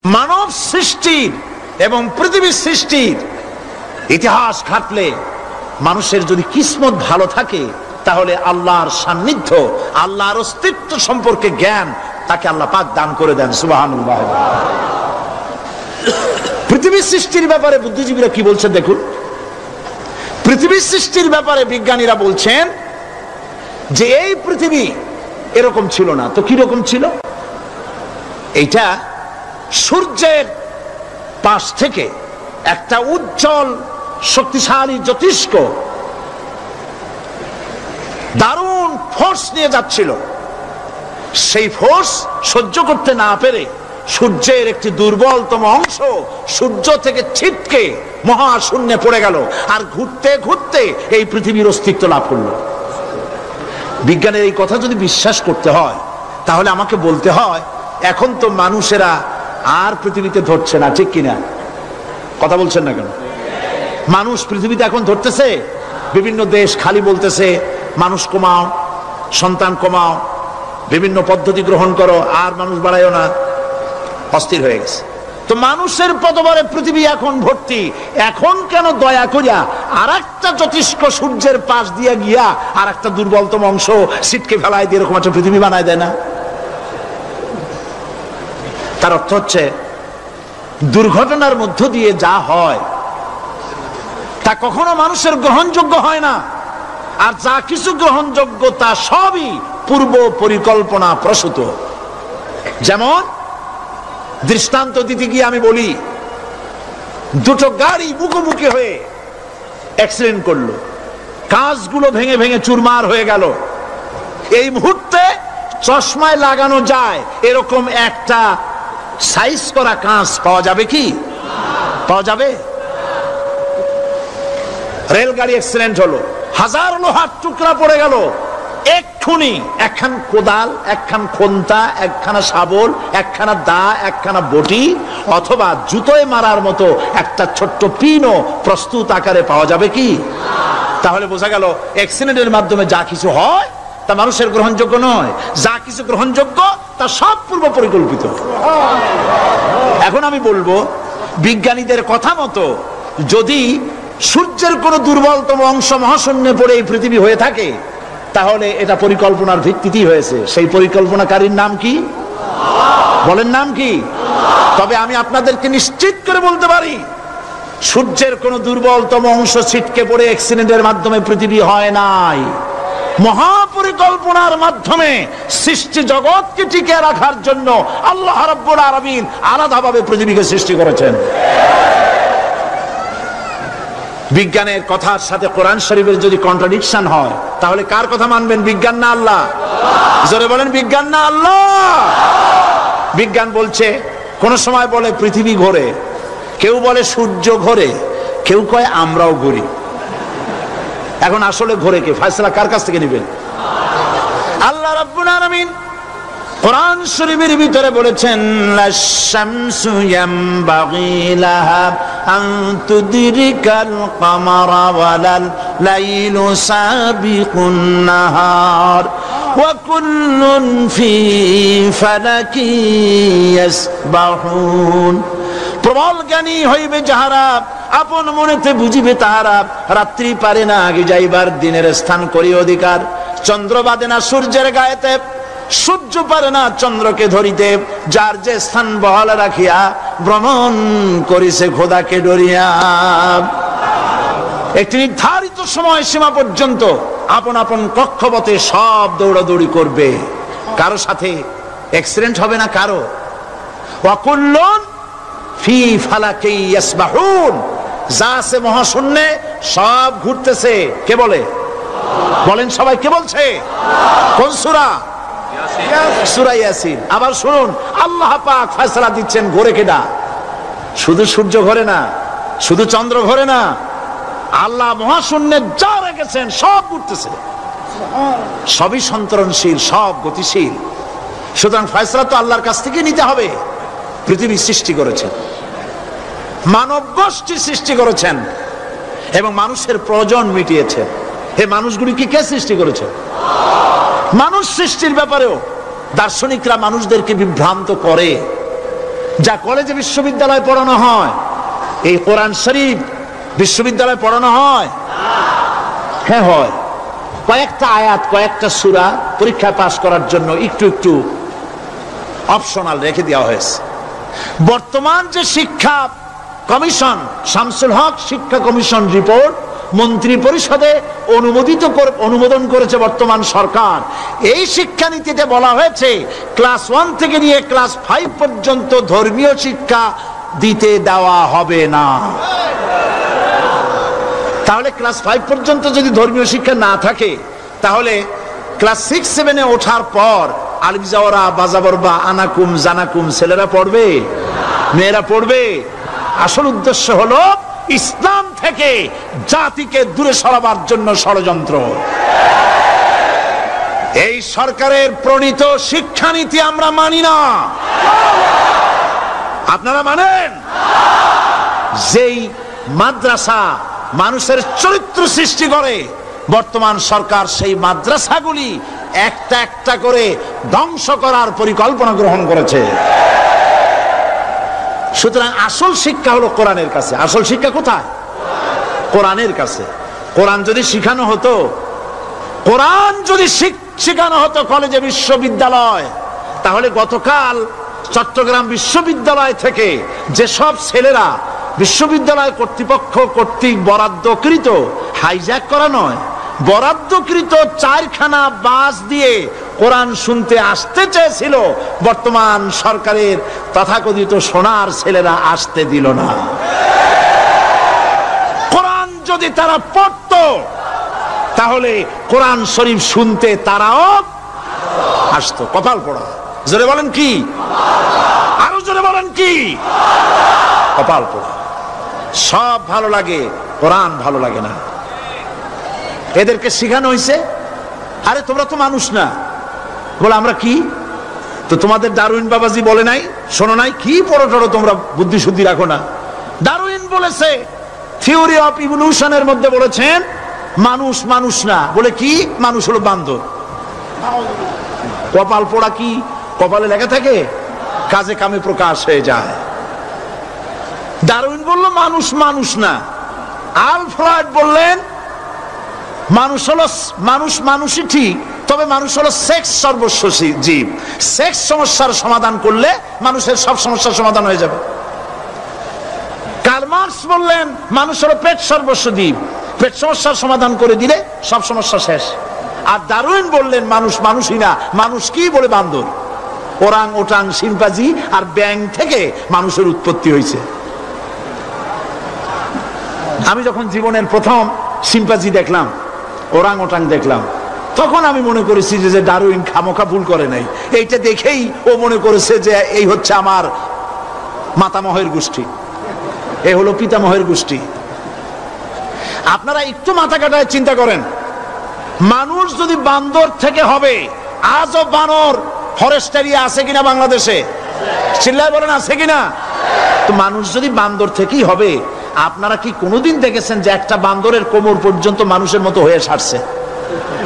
মানব সৃষ্টির এবং পৃথিবীর সৃষ্টির ইতিহাস ঘাটলে মানুষের যদি কিসমত ভালো থাকে তাহলে আল্লাহর সান্নিধ্য, আল্লাহর অস্তিত্ব সম্পর্কে জ্ঞান তাকে আল্লাহ পাক দান করে দেন। সুবহানাল্লাহ। পৃথিবীর সৃষ্টির ব্যাপারে বুদ্ধিজীবীরা কি বলছেন দেখুন। পৃথিবীর সৃষ্টির ব্যাপারে বিজ্ঞানীরা বলছেন যে এই পৃথিবী এরকম ছিল না, তো কি রকম ছিল? এইটা সূর্যের পাশ থেকে একটা উজ্জ্বল শক্তিশালী জ্যোতিষ্ক দারুণ ফোর্স নিয়ে যাচ্ছিল। সেই ফোর্স সহ্য করতে না পেরে সূর্যের একটি দুর্বলতম অংশ সূর্য থেকে ছিটকে মহাশূন্যে পড়ে গেল, আর ঘুরতে ঘুরতে এই পৃথিবীর অস্তিত্ব লাভ করলো। বিজ্ঞানের এই কথা যদি বিশ্বাস করতে হয় তাহলে আমাকে বলতে হয় এখন তো মানুষেরা আর পৃথিবীতে ধরছে না, ঠিক কিনা? কথা বলছেন না কেন? মানুষ পৃথিবীতে এখন ধরতেছে। বিভিন্ন দেশ খালি বলতেছে মানুষ কমাও, সন্তান কমাও, বিভিন্ন পদ্ধতি গ্রহণ করো, আর মানুষ বাড়ায়ও না, অস্থির হয়ে গেছে। তো মানুষের পদবরে পৃথিবী এখন ভর্তি। এখন কেন দয়া করিয়া আর একটা জ্যোতিষ্ক সূর্যের পাশ দিয়ে গিয়া আর একটা দুর্বলতম অংশ সিটকে ফেলায় দিয়ে এরকম একটা পৃথিবী বানায় দেয় না? তার অর্থ হচ্ছে দুর্ঘটনার মধ্য দিয়ে যা হয় তা কখনো মানুষের গ্রহণযোগ্য হয় না, আর যা কিছু গ্রহণযোগ্য তা সবই পূর্ব পরিকল্পনা প্রসূত। যেমন দৃষ্টান্ত দিতে গিয়ে আমি বলি, দুটো গাড়ি মুখোমুখি হয়ে অ্যাক্সিডেন্ট করলো, কাঁচগুলো ভেঙে ভেঙে চুরমার হয়ে গেল। এই মুহূর্তে চশমায় লাগানো যায় এরকম একটা সাইজ করা কাঁচ পাওয়া যাবে কি? পাওয়া যাবে? রেলগাড়ি অ্যাক্সিডেন্ট হলো, হাজার লোহার টুকরা পড়ে গেল, এক্ষুনি একখান কোদাল, একখান খন্তা, একখানা শাবল, একখানা দা, একখানা বটি অথবা জুতোয় মারার মতো একটা ছোট্ট পিনও প্রস্তুত আকারে পাওয়া যাবে কি? তাহলে বোঝা গেল অ্যাক্সিডেন্টের মাধ্যমে যা কিছু হয় তা মানুষের গ্রহণযোগ্য নয়, যা কিছু গ্রহণযোগ্য তা সব পূর্ব পরিকল্পিত। এখন আমি বলবো বিজ্ঞানীদের কথা মতো যদি সূর্যের কোন দুর্বলতম অংশ মহাশূন্যে পড়ে এই পৃথিবী হয়ে থাকে তাহলে এটা পরিকল্পনার ভিত্তিতেই হয়েছে। সেই পরিকল্পনাকারীর নাম কি? বলেন নাম কি? তবে আমি আপনাদেরকে নিশ্চিত করে বলতে পারি সূর্যের কোন দুর্বলতম অংশ ছিটকে পড়ে অ্যাক্সিডেন্টের মাধ্যমে পৃথিবী হয় নাই। মহাপরিকল্পনার মাধ্যমে সৃষ্টি জগৎকে টিকে রাখার জন্য আল্লাহ রাব্বুল আলামিন আলাদাভাবে পৃথিবীকে সৃষ্টি করেছেন। বিজ্ঞানের কথার সাথে কোরআন শরীফের যদি কন্ট্রাডিকশন হয় তাহলে কার কথা মানবেন? বিজ্ঞান না আল্লাহ? জোরে বলেন, বিজ্ঞান না আল্লাহ? বিজ্ঞান বলছে, কোন সময় বলে পৃথিবী ঘোরে, কেউ বলে সূর্য ঘোরে, কেউ কয় আমরাও ঘুরি। এখন আসলে ঘোরে কে? ফয়সালা কার কাছ থেকে নেবেন? আল্লাহ রাব্বুল আলামিন কোরআন শরীফের ভিতরে বলেছেন লাশ-শামসু ইয়ামবাগি লাহা আন তুদরিকাল কামারা ওয়ালাল লাইলু সাবিকুন নাহার ওয়া কুল্লুন ফি ফালাকি ইয়াসবাহুন। প্রবল জ্ঞানী হইবে যাহারা, আপন মনেতে বুঝিবে তাহারা, রাত্রি পারে না আগে যাইবার, দিনের স্থান করি অধিকার। চন্দ্র বাদে না সূর্যের গায়েতে, সূর্য পারে না চন্দ্রকে ধরিতে, যার যে স্থান বহাল রাখিয়া ভ্রমণ করিছে খোদাকে ডরিয়া। একটি নির্ধারিত সময় সীমা পর্যন্ত আপন আপন কক্ষপথে সব দৌড়াদৌড়ি করবে, কারো সাথে অ্যাক্সিডেন্ট হবে না কারো। ওয়াকুল্লুন ফি ফালাকি ইয়াসবাহুন, যা আছে মহাশূন্যে সব ঘুরতেছে। কে বলে? বলেন সবাই, কে বলছে? কোন সূরা? সূরা ইয়াসিন। আবার শুনুন, আল্লাহ পাক ফয়সালা দিচ্ছেন ঘোরে কেডা? শুধু সূর্য ঘোরে না, শুধু চন্দ্র ঘোরে না, আল্লাহ মহাশূন্যে যা রেখেছেন সব ঘুরতেছে, সবই সন্তরণশীল, সব গতিশীল। সুতরাং ফয়সালা তো আল্লাহর কাছ থেকে নিতে হবে। পৃথিবী সৃষ্টি করেছেন, মানব গোষ্ঠী সৃষ্টি করেছেন এবং মানুষের প্রয়োজন মিটিয়েছেন। এই মানুষগুলিকে কে সৃষ্টি করেছে? মানুষ সৃষ্টির ব্যাপারেও দার্শনিকরা মানুষদেরকে বিভ্রান্ত করে যা কলেজে বিশ্ববিদ্যালয়ে পড়ানো হয়, এই কোরআন শরীফ বিশ্ববিদ্যালয়ে পড়ানো হয়? হ্যাঁ হয়। কয়েকটা আয়াত, কয়েকটা সূরা পরীক্ষা পাস করার জন্য একটু একটু অপশনাল রেখে দেওয়া হয়েছে। বর্তমান যে শিক্ষা কমিশন, শামসুল হক শিক্ষা কমিশন রিপোর্ট মন্ত্রী পরিষদে অনুমোদন করেছে বর্তমান সরকার। এই শিক্ষানীতিতে বলা হয়েছে ক্লাস 1 থেকে নিয়ে ক্লাস 5 পর্যন্ত ধর্মীয় শিক্ষা দিতে দেওয়া হবে না। তাহলে ক্লাস 5 পর্যন্ত যদি ধর্মীয় শিক্ষা না থাকে, তাহলে ক্লাস 6-7-এ ওঠার পর আলিফ জাওরা বাজাবর বা আনাকুম জানাকুম ছেলেরা পড়বে? মেয়েরা পড়বে? আসল উদ্দেশ্য হলো ইসলাম থেকে জাতিকে দূরে সরাবার জন্য ষড়যন্ত্র। এই সরকারের প্রণীত শিক্ষানীতি আমরা মানি না। আপনারা মানেন? যেই মাদ্রাসা মানুষের চরিত্র সৃষ্টি করে, বর্তমান সরকার সেই মাদ্রাসাগুলি একটা একটা করে ধ্বংস করার পরিকল্পনা গ্রহণ করেছে। সুতরাং আসল শিক্ষা হলো কোরআনের কাছে। আসল শিক্ষা কোথায়? কোরআনের কাছে। কোরআন যদি শিখানো হতো, কোরআন যদি শিখানো হতো কলেজে বিশ্ববিদ্যালয়, তাহলে গতকাল চট্টগ্রাম বিশ্ববিদ্যালয় থেকে যেসব ছেলেরা বিশ্ববিদ্যালয় কর্তৃপক্ষ কর্তৃক বরাদ্দকৃত, হাইজ্যাক করা নয়, বরাদ্দকৃত 4খানা বাস দিয়ে কোরআন শুনতে আসতে চেয়েছিল, বর্তমান সরকারের তথাকথিত সোনার ছেলেরা আসতে দিল না। কোরআন যদি তারা পড়তো, তাহলে কোরআন শরীফ শুনতে তারাও আসতো। কপাল পোড়া। জোরে বলেন কি? আরো জোরে বলেন কি? কপাল পোড়া। সব ভালো লাগে, কোরআন ভালো লাগে না। এদেরকে শিখানো হয়েছে, আরে তোমরা তো মানুষ না। বলে আমরা কি? তো তোমাদের ডারউইন বাবাজি বলে নাই, শোনো নাই? কি পড়ো টড়ো তোমরা, বুদ্ধি শুদ্ধি রাখো না। ডারউইন বলেছে, থিওরি অফ ইভলিউশনের মধ্যে বলেছেন মানুষ মানুষ না। বলে কি? মানুষ হলো বান্দর। কপাল পোড়া। কি কপালে লেখা থাকে? কাজে কামে প্রকাশ হয়ে যায়। ডারউইন বলল মানুষ মানুষ না। আল ফ্রয়েড বললেন মানুষ হলো মানুষই ঠিক, তবে মানুষ হলো সেক্স সর্বস্ব জীব। সেক্স সমস্যার সমাধান করলে মানুষের সব সমস্যার সমাধান হয়ে যাবে। কার্ল মার্কস বললেন মানুষ হলো পেট সর্বস্ব জীব, পেট সমস্যার সমাধান করে দিলে সব সমস্যা শেষ। আর ডারউইন বললেন মানুষ মানুষই না, মানুষ কি? বলে বান্দর। ওরাং ওটাং শিম্পাজি আর ব্যাং থেকে মানুষের উৎপত্তি হয়েছে। আমি যখন জীবনের প্রথম শিম্পাজি দেখলাম, ওরাং ওটাং দেখলাম, তখন আমি মনে করেছি যে ডারউইন খামোখা ভুল করে নাই। এইটা দেখেই ও মনে করেছে যে এই হচ্ছে আমার মাতামহের গোষ্ঠী, এ হলো পিতামহের গোষ্ঠী। আপনারা একটু মাথা কাটায় চিন্তা করেন, মানুষ যদি বান্দর থেকে হবে, আজও বানর ফরেস্ট এরিয়া আছে কিনা বাংলাদেশে? চিল্লায় বলেন আছে কিনা? তো মানুষ যদি বান্দর থেকেই হবে, আপনারা কি কোনোদিন দেখেছেন যে একটা বান্দরের কোমর পর্যন্ত মানুষের মতো হয়ে সারছে?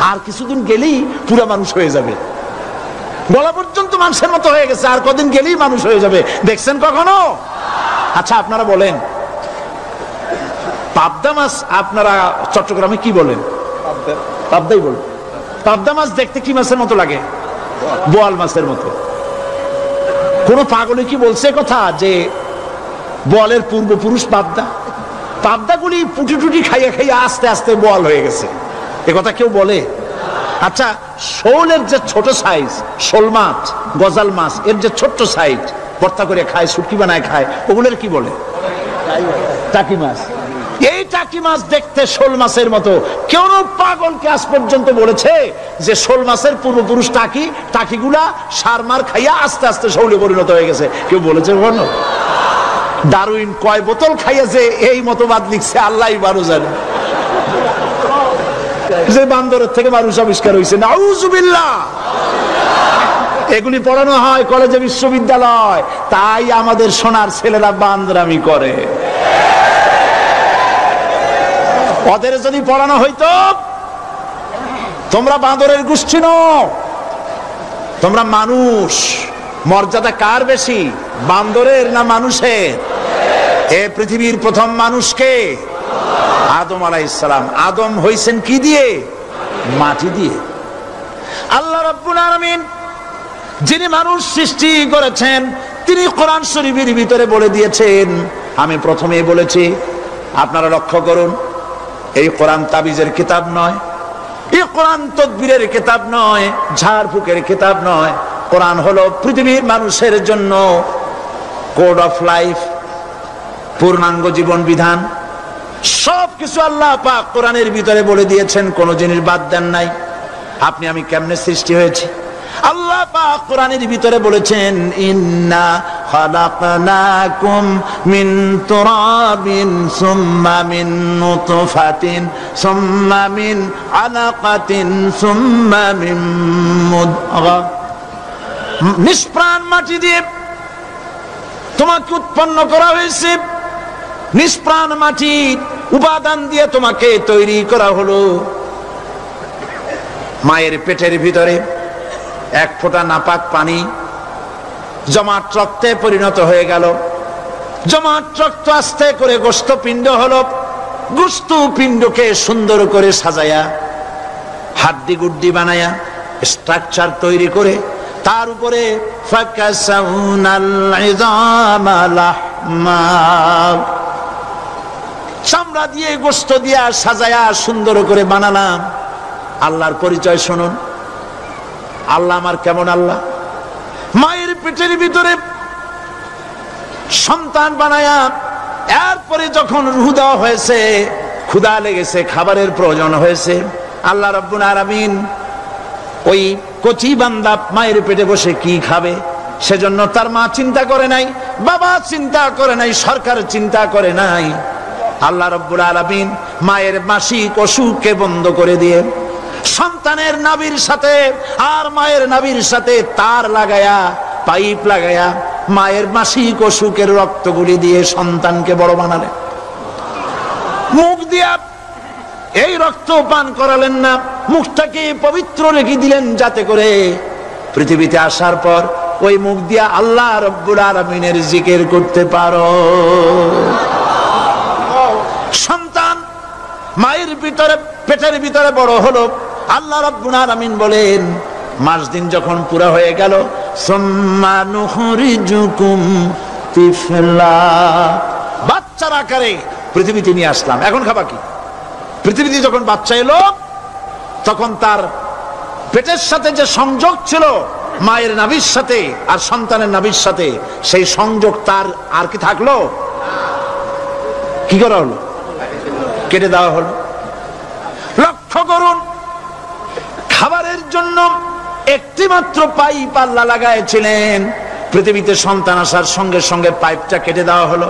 আর কিছুদিন গেলেই পুরা মানুষ হয়ে যাবে। গলা পর্যন্ত মানুষের মতো হয়ে গেছে, আর কদিন গেলেই মানুষ হয়ে যাবে। দেখছেন কখনো? আচ্ছা আপনারা বলেন, পাবদা মাছ আপনারা চট্টগ্রামে কি বলেন? পাবদাই বলেন। পাবদা মাছ দেখতে কি মাছের মতো লাগে? বোয়াল মাছের মতো। কোন পাগলে কি বলছে কথা যে বোয়ালের পূর্বপুরুষ পাবদা? পাবদাগুলি পুটি টুটি খাইয়া খাইয়া আস্তে আস্তে বোয়াল হয়ে গেছে, এ কথা কেউ বলে? আচ্ছা শোলের যে ছোট সাইজ, শোল মাছ, গজাল মাছ, এর যে ছোট্ট সাইজ ভর্তা করে খায়, শুটকি বানায় খায়, ওগুলোর কি বলে? টাকি মাছ। এই টাকি মাছ দেখতে শোল মাছের মতো। কেউ পাগলকে আজ পর্যন্ত বলেছে যে শোল মাছের পূর্বপুরুষ টাকি, টাকিগুলা সারমার খাইয়া আস্তে আস্তে শৌলে পরিণত হয়ে গেছে? কেউ বলেছে কখনো? ডারউইন কয় বোতল খাইয়া যে এই মতবাদ লিখছে আল্লাহই ভালো জানে। যে বান্দরের থেকে মানুষ আবিষ্কার হয়েছে, নাউজুবিল্লাহ। এগুলি পড়ানো হয় কলেজে বিশ্ববিদ্যালয়, তাই আমাদের সোনার ছেলেরা বান্দরামি করে। ওদের যদি পড়ানো হইতো তোমরা বান্দরের গোষ্ঠী নও, তোমরা মানুষ, মর্যাদা কার বেশি, বান্দরের না মানুষের? এ পৃথিবীর প্রথম মানুষকে আদম আলাইহিস সালাম। আদম হইছেন কি দিয়ে? মাটি দিয়ে। আল্লাহ রাব্বুল আলামিন যিনি মানুষ সৃষ্টি করেছেন তিনি কোরআন শরীফের ভিতরে বলে দিয়েছেন, আমি প্রথমেই বলেছি, আপনারা লক্ষ্য করুন, এই কোরআন তাবিজের কিতাব নয়, এই কোরআন তদবিরের কিতাব নয়, ঝাড়ফুঁকের কিতাব নয়। কোরআন হলো পৃথিবীর মানুষের জন্য কোড অফ লাইফ, পূর্ণাঙ্গ জীবন বিধান। সবকিছু আল্লাহ পাক কোরআনের ভিতরে বলে দিয়েছেন, কোন জিনিস বাদ দেন নাই। আপনি আমি কেমনে সৃষ্টি হয়েছি আল্লাহ পাক কোরআনের ভিতরে বলেছেন, ইন্না খালাকনাকুম মিন তুরাবিন সুম্মা মিন নুতফাতিন সুম্মা মিন আলাকাতিন সুম্মা মিন মুদগা। নিষ্প্রাণ মাটি দিয়ে তোমাকে উৎপন্ন করা হয়েছে, নিষ্প্রাণ মাটির উপাদান দিয়ে তোমাকে তৈরি করা হলো। মায়ের পেটের ভিতরে এক ফোঁটা নাপাক পানি জমাট রক্তে পরিণত হয়ে গেল, জমাট রক্ত আস্তে করে গোস্ত পিণ্ড হলো, গোস্ত পিণ্ডকে সুন্দর করে সাজায়া হাড্ডি গুড্ডি বানায়া স্ট্রাকচার তৈরি করে তার উপরে চামড়া দিয়ে গোস্ত দিয়া সাজায়া সুন্দর করে বানালাম। আল্লাহর পরিচয় শুনুন, আল্লাহ আমার কেমন আল্লাহ। মায়ের পেটের ভিতরে সন্তান বানায়া এরপরে যখন রূহ দেওয়া হয়েছে, ক্ষুধা লেগেছে, খাবারের প্রয়োজন হয়েছে, আল্লাহ রাব্বুল আলামিন ওই কচি বান্দা মায়ের পেটে বসে কি খাবে সেজন্য তার মা চিন্তা করে নাই, বাবা চিন্তা করে নাই, সরকার চিন্তা করে নাই। আল্লাহ রাব্বুল আলামিন মায়ের মাসিক অসুখকে বন্ধ করে দিয়ে সন্তানের নাভির সাথে আর মায়ের নাভির সাথে তার লাগায়া, পাইপ লাগায়া মায়ের মাসিক অসুখের রক্তগুলি দিয়ে সন্তানকে বড় বানালেন। মুখ দিয়া এই রক্ত পান করালেন না, মুখটাকে পবিত্র রেখে দিলেন যাতে করে পৃথিবীতে আসার পর ওই মুখ দিয়া আল্লাহ রাব্বুল আলামিনের জিকির করতে পারো। সন্তান মায়ের ভিতরে পেটের ভিতরে বড় হলো, আল্লাহ রাব্বুল আলামিন বলেন মাস দিন যখন পুরা হয়ে গেল, সুম্মা নুখরিজুকুম তিফলা, বাচ্চার আকারে পৃথিবীতে নিয়ে আসলাম। এখন খাবা কি? পৃথিবীতে যখন বাচ্চা এলো তখন তার পেটের সাথে যে সংযোগ ছিল মায়ের নাভির সাথে আর সন্তানের নাভির সাথে, সেই সংযোগ তার আর কি থাকলো? কি করা হলো? কেটে দেওয়া হলো। লক্ষ্য করুন, খাবারের জন্য একটি মাত্র পাইপ আল্লাহ লাগাইছিলেন, পৃথিবীতে সন্তান আসার সঙ্গে সঙ্গে পাইপটা কেটে দেওয়া হলো।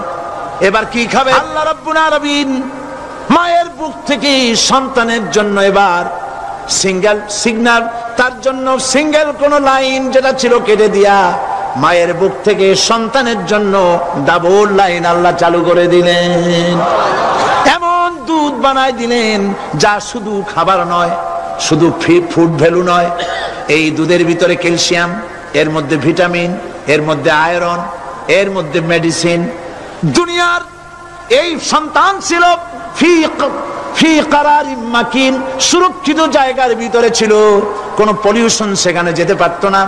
এবার কি খাবে? আল্লাহ রাব্বুল আলামিন মায়ের বুক থেকে সন্তানের জন্য এবার সিঙ্গেল সিগন্যাল, তার জন্য সিঙ্গেল কোন লাইন যেটা ছিল কেটে দিয়া মায়ের বুক থেকে সন্তানের জন্য ডাবল লাইন আল্লাহ চালু করে দিলেন। এমন দুধ বানায় দিলেন যা শুধু খাবার নয়, শুধু ফুড ভ্যালু নয়, এই দুধের ভিতরে ক্যালসিয়াম, এর মধ্যে ভিটামিন, এর মধ্যে আয়রন, এর মধ্যে মেডিসিন। দুনিয়ার এই সন্তান ছিল ফি কারারিম মাকিন, সুরক্ষিত জায়গার ভিতরে ছিল, কোনো পলিউশন সেখানে যেতে পারতো না,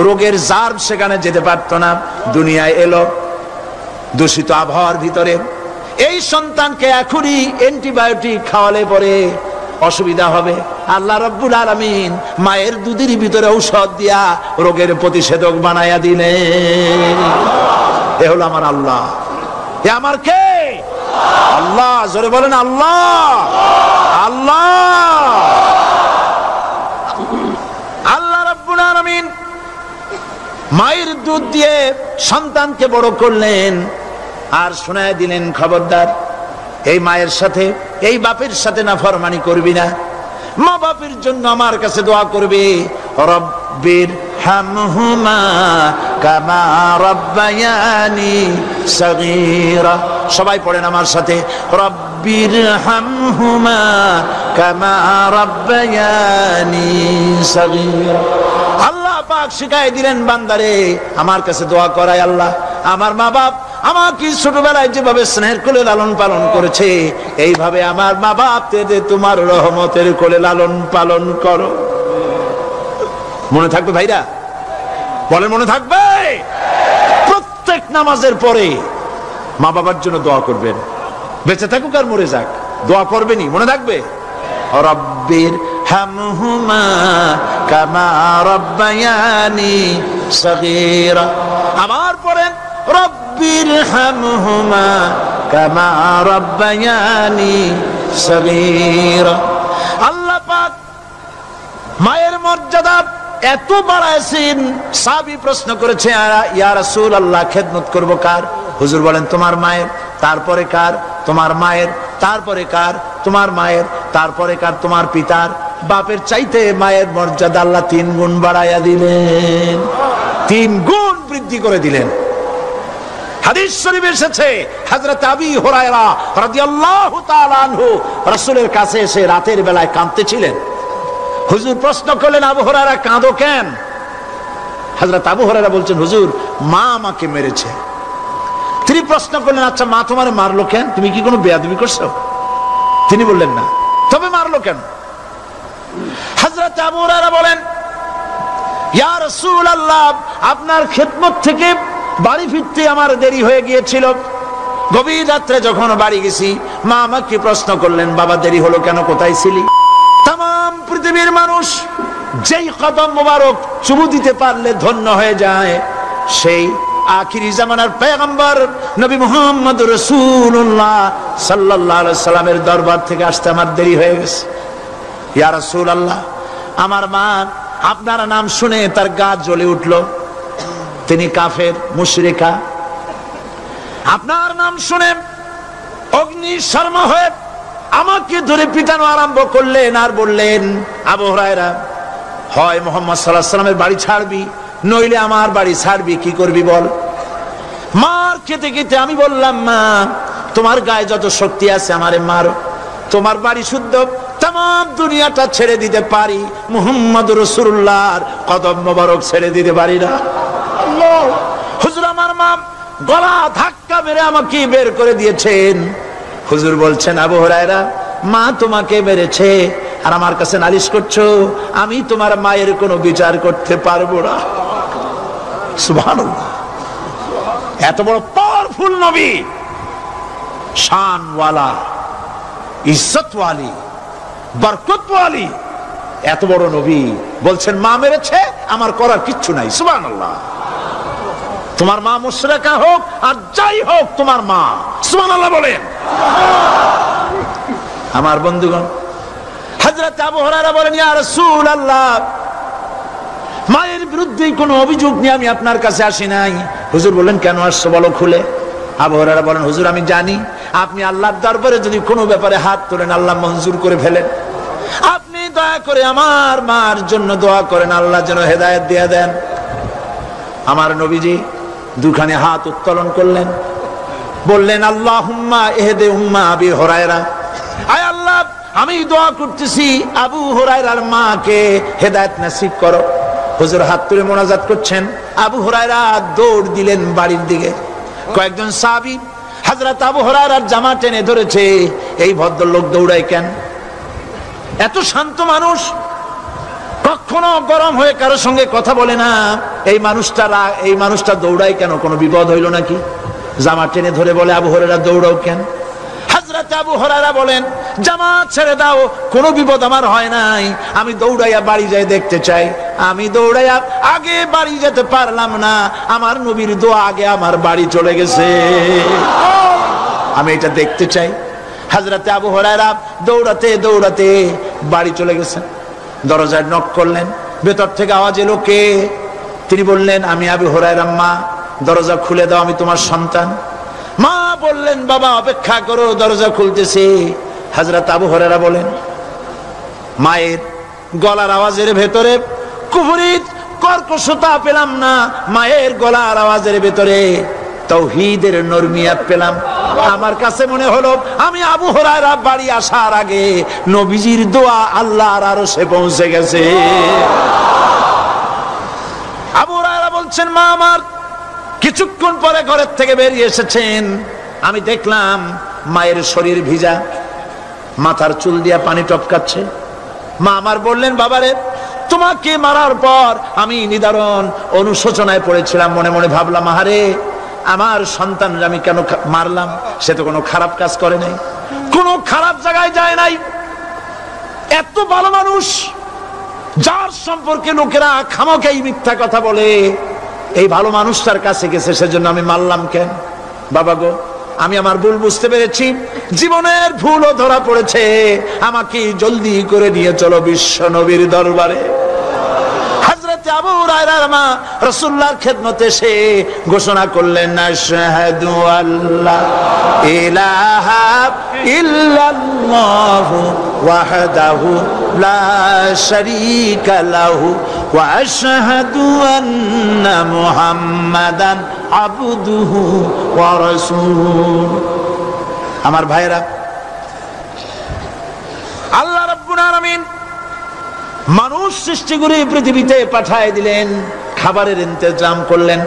রোগের জার্ম সেখানে যেতে পারতো না। দুনিয়ায় এলো দূষিত আবহাওয়ার ভিতরে, এই সন্তানকে এখনই অ্যান্টিবায়োটিক খাওয়ালে পরে অসুবিধা হবে। আল্লাহ রাব্বুল আলামিন মায়ের দুধের ভিতরে ঔষধ দিয়া রোগের প্রতিষেধক বানায়া দিলেন। এ হলো আমার আল্লাহ। এ আমার কে? আল্লাহ। জোরে বলেন আল্লাহ। আল্লাহ আল্লাহ রাব্বুল আলামিন মায়ের দুধ দিয়ে সন্তানকে বড় করলেন আর শোনায় দিলেন, খবরদার এই মায়ের সাথে, এই বাপের সাথে নাফরমানি করবি না। মা বাপের জন্য আমার কাছে দোয়া করবে, রব্বির হামহুমা কামা রাব্বায়ানি সগীরা। সবাই পড়েন আমার সাথে, রব্বির হামহুমা কামা রাব্বায়ানি সগীরা। আল্লাহ পাক শিখাই দিলেন বান্দারে আমার কাছে দোয়া করায় আল্লাহ আমার মা বাপ আমাকে ছোটবেলায় যেভাবে স্নেহের কোলে লালন পালন করেছে এইভাবে আমার মা বাপকে তোমার রহমতের কোলে লালন পালন করো। মনে থাকবে ভাইরা? বলেন মনে থাকবে? প্রত্যেক নামাজের পরে মা বাবার জন্য দোয়া করবেন, বেঁচে থাকুক আর মরে যাক দোয়া করবেনই, মনে থাকবে? রব্বির হামহুমা কামা রব্বায়ানি সগীরা। আবার পড়েন রব্বির হামহুমা কামা রব্বায়ানি সগীরা। আল্লাহ পাক মায়ের মর্যাদা এত বাড়াইছেন, সাহাবী প্রশ্ন করেছে ইয়া রাসূলুল্লাহ খেদমত করব কার? হুজুর বলেন তোমার মায়ের, তারপরে কার? তোমার মায়ের, তারপরে কার? তোমার মায়ের, তারপরে কার? তোমার পিতার। বাপের চাইতে মায়ের মর্যাদা আল্লাহ 3 গুণ বাড়াইয়া দিলেন, 3 গুণ বৃদ্ধি করে দিলেন। হাদিস শরীফে এসেছে হযরত আবী হুরায়রা রাদিয়াল্লাহু তাআলা আনহু রাসূলের কাছে এসে রাতের বেলায় কাঁদতেছিলেন। হুজুর প্রশ্ন করলেন আবু হুরায়রা কাঁদো কেন? হযরত আবু হুরায়রা বলছেন হুজুর মা আমাকে মেরেছে। তিনি প্রশ্ন করলেন আচ্ছা মা তোমারে মারলো কেন? তুমি কি কোনো বেয়াদবি করছো? তিনি বললেন না, তবে মারলো কেন? হযরত আবু হুরায়রা বলেন ইয়া রাসূলুল্লাহ আপনার খেদমত থেকে বাড়ি ফিরতে আমার দেরি হয়ে গিয়েছিল। গভীর রাত্রে যখন বাড়ি গেছি মা আমাকে প্রশ্ন করলেন বাবা দেরি হলো কেন, কোথায় ছিলি? তাম পৃথিবীর মানুষ যেই কদম মোবারক চুমু দিতে পারলে ধন্য হয়ে যায় সেই আখিরি জামানার পয়গম্বর নবী মুহাম্মদ রাসূলুল্লাহ সাল্লাল্লাহু আলাইহি সাল্লামের দরবার থেকে আসতে আমার দেরি হয়ে গেছে। ইয়া রাসূলুল্লাহ আমার মা আপনার নাম শুনে তার গা জ্বলে উঠল, তিনি কাফের মুশরিকা। আপনার নাম শুনে অগ্নি শর্মা হয়ে আমাকে ধরে পিটানো আরম্ভ করলেন আর বললেন আবু হুরায়রা হয় মুহাম্মদ সাল্লাল্লাহু আলাইহি সাল্লামের বাড়ি ছাড়বি নইলে আমার বাড়ি ছাড়বি, কি করবি বল? মার খেতে খেতে আমি বললাম মা তোমার গায়ে যত শক্তি আছে আমারে মারো, তোমার বাড়ি শুদ্ধ তাম দুনিয়াটা ছেড়ে দিতে পারি, মুহাম্মদ রাসূলুল্লাহর কদম মোবারক ছেড়ে দিতে পারি না। হুজুর আমার মা গলা ধাক্কা মেরে আমাকে বের করে দিয়েছেন। হুজুর বলছেন আবু হুরায়রা মা তোমাকে মেরেছে আর আমার কাছে নালিশ করছো, আমি তোমার মায়ের কোনো বিচার করতে পারবো না। সুবহানাল্লাহ, এত বড় পাওয়ারফুল নবী, শানওয়ালা, ইজ্জতওয়ালি, বরকতওয়ালি, এত বড় নবী বলছেন মা মেরেছে আমার করার কিচ্ছু নাই। সুবহানাল্লাহ, তোমার মা মুশরিকা হোক আর যাই হোক তোমার মা। সুবহানাল্লাহ বলেন। আমার বন্ধুগণ হযরত আবু হুরায়রা বলেন ইয়া রাসূলুল্লাহ মায়ের বিরুদ্ধে কোনো অভিযোগ নিয়ে আমি আপনার কাছে আসি নাই। হুজুর বললেন কেন আসছো বলো খুলে। আবু হুরায়রা বলেন হুজুর আমি জানি আপনি আল্লাহর দরবারে যদি কোনো ব্যাপারে হাত তোলেন আল্লাহ মঞ্জুর করে ফেলেন, আপনি দয়া করে আমার মার জন্য দোয়া করেন আল্লাহ যেন হেদায়েত দিয়ে দেন। আমার নবীজি দুখানে হাত উত্তোলন করলেন, বললেন আল্লাহুম্মা ইহদি উম্মা আবি হুরায়রা, আয় আল্লাহ আমি দোয়া করতেছি আবু হুরায়রার মাকে হেদায়েত নসিব করো। হুজুর হাত তুলে মোনাজাত করছেন, আবু হুরায়রা দৌড় দিলেন বাড়ির দিকে। কয়েকজন সাহাবী হযরত আবু হুরায়রার জামা টেনে ধরেছে, এই ভদ্রলোক দৌড়ায় কেন? এত শান্ত মানুষ, কখনো গরম হয়ে কারো সঙ্গে কথা বলে না, এই মানুষটা দৌড়ায় কেন? কোনো বিপদ হইল নাকি? জামা টেনে ধরে বলে আবু হুরায়রা দৌড়াও কেন? হযরত আবু হুরায়রা বলেন জামা ছেড়ে দাও, কোনো বিপদ আমার হয় নাই, আমি দৌড়াইয়া বাড়ি যাই দেখতে চাই। আমি দৌড়াইয়া আগে বাড়ি যেতে পারলাম না, আমার নবীর দোয়া আগে আমার বাড়ি চলে গেছে, আমি এটা দেখতে চাই। হযরত আবু হুরায়রা দৌড়াতে দৌড়াতে বাড়ি চলে গেছেন। দরজায় নক করলেন, ভেতর থেকে আওয়াজ এলো কে? তিনি বললেন আমি আবু হুরায়রা, মা দরজা খুলে দাও, আমি তোমার সন্তান। মা বললেন বাবা অপেক্ষা করো, দরজা খুলতেছে। হযরত আবু হুরায়রা বলেন মায়ের গলার আওয়াজের ভেতরে কুফরি কর্কশতা পেলাম না, মায়ের গলার আওয়াজের ভেতরে তাওহীদের নরমিয়াত পেলাম। আমার কাছে মনে হলো আমি আবু হুরায়রা বাড়ি আসার আগে নবীজির দোয়া আল্লাহর আরশে পৌঁছে গেছে। বলছেন, মা আমার কিছুক্ষণ পরে ঘরের থেকে বেরিয়ে এসেছেন, আমি দেখলাম মায়ের শরীর ভিজা, মাথার চুল দিয়া পানি টপকাচ্ছে। মা আমার বললেন, বাবারে তোমাকে মারার পর আমি নিদারুণ অনুশোচনায় পড়েছিলাম, মনে মনে ভাবলাম, আহারে আমার সন্তান আমি কেন মারলাম? সে তো কোনো খারাপ কাজ করে নাই, কোনো খারাপ জায়গায় যায় নাই, এত ভালো মানুষ যার সম্পর্কে লোকেরা খামোখাই মিথ্যা কথা বলে, এই ভালো মানুষটার কাছে গেছে, সেজন্য আমি মারলাম কেন? বাবা গো, আমি আমার ভুল বুঝতে পেরেছি, জীবনের ভুলও ধরা পড়েছে, আমাকে জলদি করে নিয়ে চলো বিশ্ব নবীর দরবারে। হযরত আবু হুরায়রার মা রাসূলুল্লাহর খেদমতে এসে ঘোষণা করলেন, আশহাদু আল্লা ইলাহা ইল্লাল্লাহু ওয়াহদাহু লা শারীকা লাহু ওয়া আশহাদু আন্না মুহাম্মাদান আবদুহু ওয়া রাসূলুহু। আমার ভাইরা, আল্লাহ রাব্বুল আলামিন মানুষ সৃষ্টি করে পৃথিবীতে পাঠায় দিলেন, খাবারের ইন্তজাম করলেন,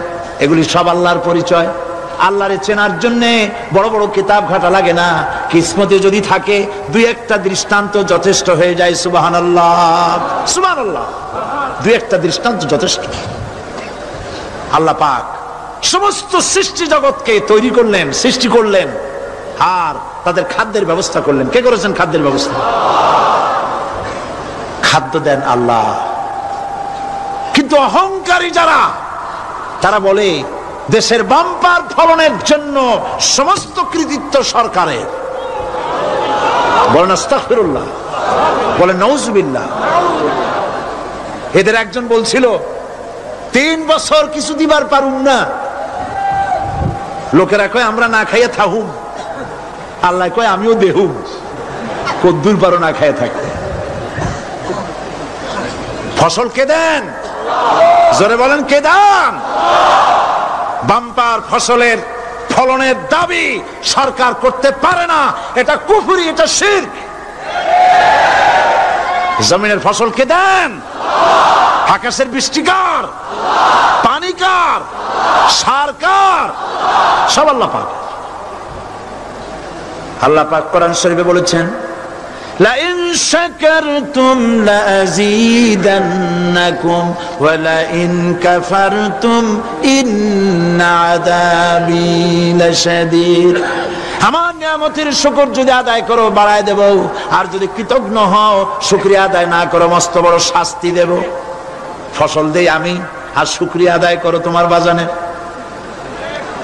এগুলি সব আল্লাহর পরিচয়। আল্লাহরে চেনার জন্য বড় বড় কিতাব ঘাটা লাগে না, কিসমতে যদি থাকে দুই একটা দৃষ্টান্ত যথেষ্ট হয়ে যায়। সুবহানাল্লাহ, সুবহানাল্লাহ, দুই একটা দৃষ্টান্ত যথেষ্ট। আল্লাহ পাক সমস্ত সৃষ্টি জগৎকে তৈরি করলেন, সৃষ্টি করলেন, আর তাদের খাদ্যের ব্যবস্থা করলেন। কে করেছেন খাদ্যের ব্যবস্থা? খাদ্য দেন আল্লাহ। কিন্তু অহংকারী যারা, তারা বলে দেশের বাম্পার ফলনের জন্য সমস্ত কৃতিত্ব সরকারের। বলেন আস্তাগফিরুল্লাহ, বলেন নাউজুবিল্লাহ। এদের একজন বলছিল, 3 বছর কিছু দিবার পারুম না, লোকেরা কয় আমরা না খাইয়ে থাকুম, আল্লাহ কয় আমিও দেহুম, কদ্দুর পারো না খাইয়ে থাকতে। ফসল কে দেন? জোরে বলেন, কে দেন? বাম্পার ফসলের ফলনের দাবি সরকার করতে পারে না, এটা কুফরি, এটা শিরক। জমিনের ফসল কে দেন? আকাশের বৃষ্টি কার? পানি কার? সার কার? সব আল্লাহ পাক। আল্লাহ পাক কোরআন শরীফে বলেছেন, لئن شكرتم لأزيدنكم ولئن كفرتم إن عذابي لشديد। আমার নিয়ামতের শুকর যদি আদায় করো বাড়ায় দেব, আর যদি কৃতজ্ঞ হও শুকরিয়া আদায় না করো মস্ত বড় শাস্তি দেব। ফসল দেই আমি, আর শুকরিয়া আদায় করো তোমার বাজানে,